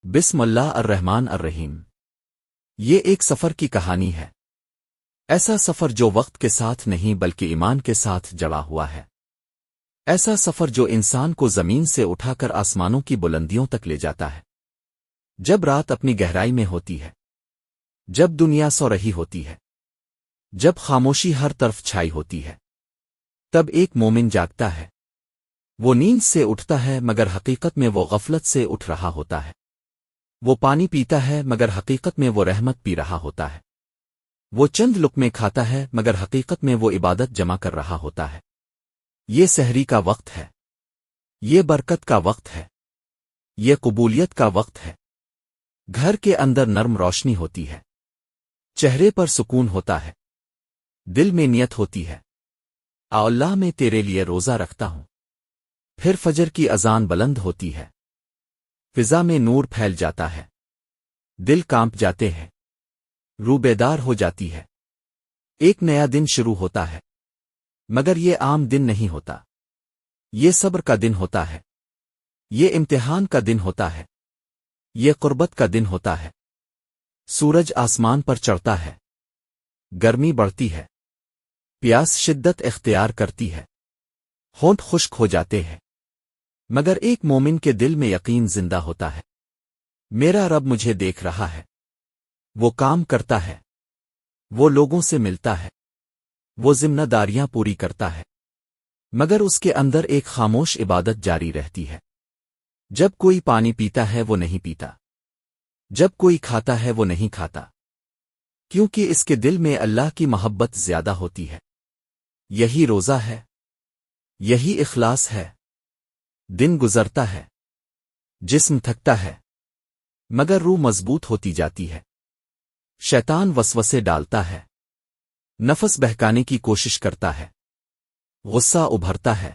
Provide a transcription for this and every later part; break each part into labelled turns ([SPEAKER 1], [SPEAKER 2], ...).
[SPEAKER 1] بسم اللہ الرحمن الرحیم۔ یہ ایک سفر کی کہانی ہے، ایسا سفر جو وقت کے ساتھ نہیں بلکہ ایمان کے ساتھ جڑا ہوا ہے، ایسا سفر جو انسان کو زمین سے اٹھا کر آسمانوں کی بلندیوں تک لے جاتا ہے۔ جب رات اپنی گہرائی میں ہوتی ہے، جب دنیا سو رہی ہوتی ہے، جب خاموشی ہر طرف چھائی ہوتی ہے، تب ایک مومن جاگتا ہے۔ وہ نیند سے اٹھتا ہے مگر حقیقت میں وہ غفلت سے اٹھ رہا ہوتا ہے۔ وہ پانی پیتا ہے مگر حقیقت میں وہ رحمت پی رہا ہوتا ہے۔ وہ چند لقمے کھاتا ہے مگر حقیقت میں وہ عبادت جمع کر رہا ہوتا ہے۔ یہ سحری کا وقت ہے، یہ برکت کا وقت ہے، یہ قبولیت کا وقت ہے۔ گھر کے اندر نرم روشنی ہوتی ہے، چہرے پر سکون ہوتا ہے، دل میں نیت ہوتی ہے، اللہ میں تیرے لیے روزہ رکھتا ہوں۔ پھر فجر کی اذان بلند ہوتی ہے، فضا میں نور پھیل جاتا ہے، دل کانپ جاتے ہیں، روح بیدار ہو جاتی ہے۔ ایک نیا دن شروع ہوتا ہے، مگر یہ عام دن نہیں ہوتا، یہ صبر کا دن ہوتا ہے، یہ امتحان کا دن ہوتا ہے، یہ قربت کا دن ہوتا ہے۔ سورج آسمان پر چڑھتا ہے، گرمی بڑھتی ہے، پیاس شدت اختیار کرتی ہے، ہونٹ خشک ہو جاتے ہیں، مگر ایک مومن کے دل میں یقین زندہ ہوتا ہے۔ میرا رب مجھے دیکھ رہا ہے، وہ کام کرتا ہے، وہ لوگوں سے ملتا ہے، وہ ذمہ داریاں پوری کرتا ہے، مگر اس کے اندر ایک خاموش عبادت جاری رہتی ہے۔ جب کوئی پانی پیتا ہے وہ نہیں پیتا، جب کوئی کھاتا ہے وہ نہیں کھاتا، کیونکہ اس کے دل میں اللہ کی محبت زیادہ ہوتی ہے۔ یہی روزہ ہے، یہی اخلاص ہے۔ دن گزرتا ہے، جسم تھکتا ہے، مگر روح مضبوط ہوتی جاتی ہے۔ شیطان وسوسے ڈالتا ہے، نفس بہکانے کی کوشش کرتا ہے، غصہ ابھرتا ہے،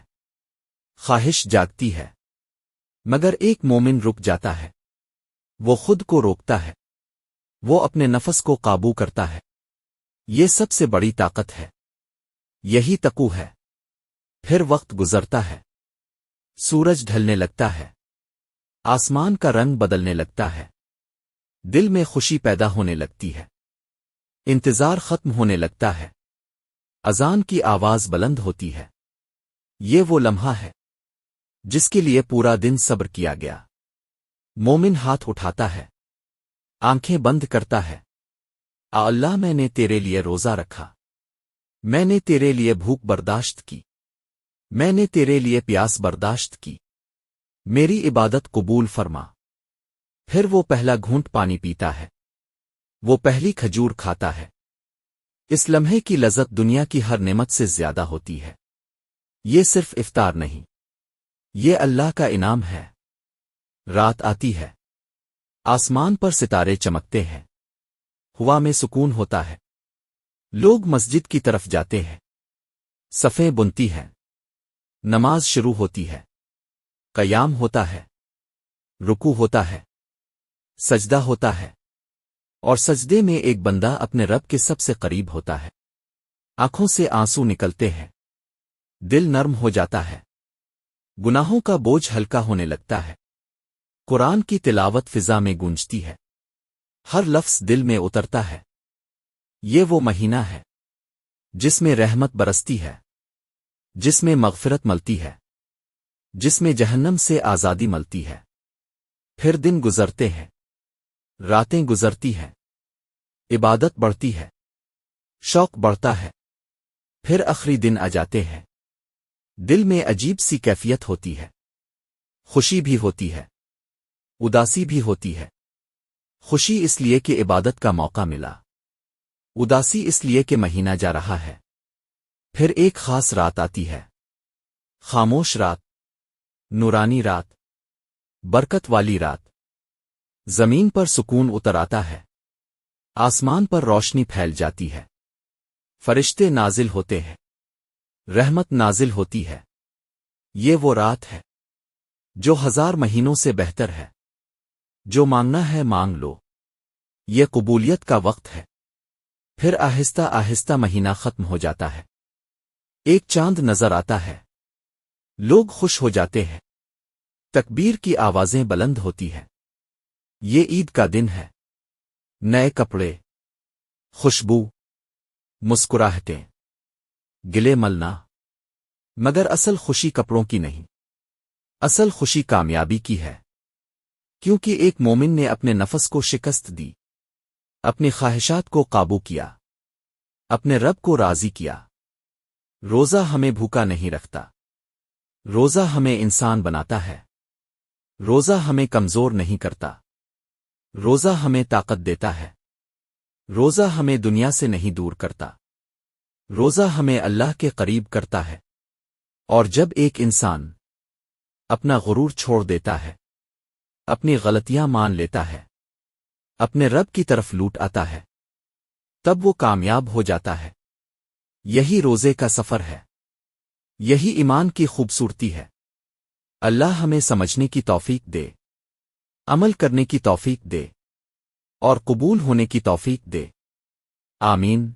[SPEAKER 1] خواہش جاگتی ہے، مگر ایک مومن رک جاتا ہے۔ وہ خود کو روکتا ہے، وہ اپنے نفس کو قابو کرتا ہے۔ یہ سب سے بڑی طاقت ہے، یہی تقوی ہے۔ پھر وقت گزرتا ہے، سورج ڈھلنے لگتا ہے، آسمان کا رنگ بدلنے لگتا ہے، دل میں خوشی پیدا ہونے لگتی ہے، انتظار ختم ہونے لگتا ہے، اذان کی آواز بلند ہوتی ہے۔ یہ وہ لمحہ ہے جس کے لیے پورا دن صبر کیا گیا۔ مومن ہاتھ اٹھاتا ہے، آنکھیں بند کرتا ہے، اللہ میں نے تیرے لیے روزہ رکھا، میں نے تیرے لیے بھوک برداشت کی، میں نے تیرے لیے پیاس برداشت کی، میری عبادت قبول فرما۔ پھر وہ پہلا گھونٹ پانی پیتا ہے، وہ پہلی کھجور کھاتا ہے۔ اس لمحے کی لذت دنیا کی ہر نعمت سے زیادہ ہوتی ہے۔ یہ صرف افطار نہیں، یہ اللہ کا انعام ہے۔ رات آتی ہے، آسمان پر ستارے چمکتے ہیں، ہوا میں سکون ہوتا ہے، لوگ مسجد کی طرف جاتے ہیں، صفیں بنتی ہیں، نماز شروع ہوتی ہے، قیام ہوتا ہے، رکوع ہوتا ہے، سجدہ ہوتا ہے، اور سجدے میں ایک بندہ اپنے رب کے سب سے قریب ہوتا ہے۔ آنکھوں سے آنسو نکلتے ہیں، دل نرم ہو جاتا ہے، گناہوں کا بوجھ ہلکا ہونے لگتا ہے۔ قرآن کی تلاوت فضا میں گونجتی ہے، ہر لفظ دل میں اترتا ہے۔ یہ وہ مہینہ ہے جس میں رحمت برستی ہے، جس میں مغفرت ملتی ہے، جس میں جہنم سے آزادی ملتی ہے۔ پھر دن گزرتے ہیں، راتیں گزرتی ہیں، عبادت بڑھتی ہے، شوق بڑھتا ہے۔ پھر آخری دن آ جاتے ہیں، دل میں عجیب سی کیفیت ہوتی ہے، خوشی بھی ہوتی ہے، اداسی بھی ہوتی ہے۔ خوشی اس لیے کہ عبادت کا موقع ملا، اداسی اس لیے کہ مہینہ جا رہا ہے۔ پھر ایک خاص رات آتی ہے، خاموش رات، نورانی رات، برکت والی رات۔ زمین پر سکون اتر آتا ہے، آسمان پر روشنی پھیل جاتی ہے، فرشتے نازل ہوتے ہیں، رحمت نازل ہوتی ہے۔ یہ وہ رات ہے جو 1000 مہینوں سے بہتر ہے۔ جو مانگنا ہے مانگ لو، یہ قبولیت کا وقت ہے۔ پھر آہستہ آہستہ مہینہ ختم ہو جاتا ہے، ایک چاند نظر آتا ہے، لوگ خوش ہو جاتے ہیں، تکبیر کی آوازیں بلند ہوتی ہیں، یہ عید کا دن ہے، نئے کپڑے، خوشبو، مسکراہٹیں، گلے ملنا، مگر اصل خوشی کپڑوں کی نہیں، اصل خوشی کامیابی کی ہے، کیونکہ ایک مومن نے اپنے نفس کو شکست دی، اپنی خواہشات کو قابو کیا، اپنے رب کو راضی کیا۔ روزہ ہمیں بھوکا نہیں رکھتا، روزہ ہمیں انسان بناتا ہے، روزہ ہمیں کمزور نہیں کرتا، روزہ ہمیں طاقت دیتا ہے، روزہ ہمیں دنیا سے نہیں دور کرتا، روزہ ہمیں اللہ کے قریب کرتا ہے۔ اور جب ایک انسان اپنا غرور چھوڑ دیتا ہے، اپنی غلطیاں مان لیتا ہے، اپنے رب کی طرف لوٹ آتا ہے، تب وہ کامیاب ہو جاتا ہے۔ یہی روزے کا سفر ہے، یہی ایمان کی خوبصورتی ہے۔ اللہ ہمیں سمجھنے کی توفیق دے، عمل کرنے کی توفیق دے، اور قبول ہونے کی توفیق دے۔ آمین۔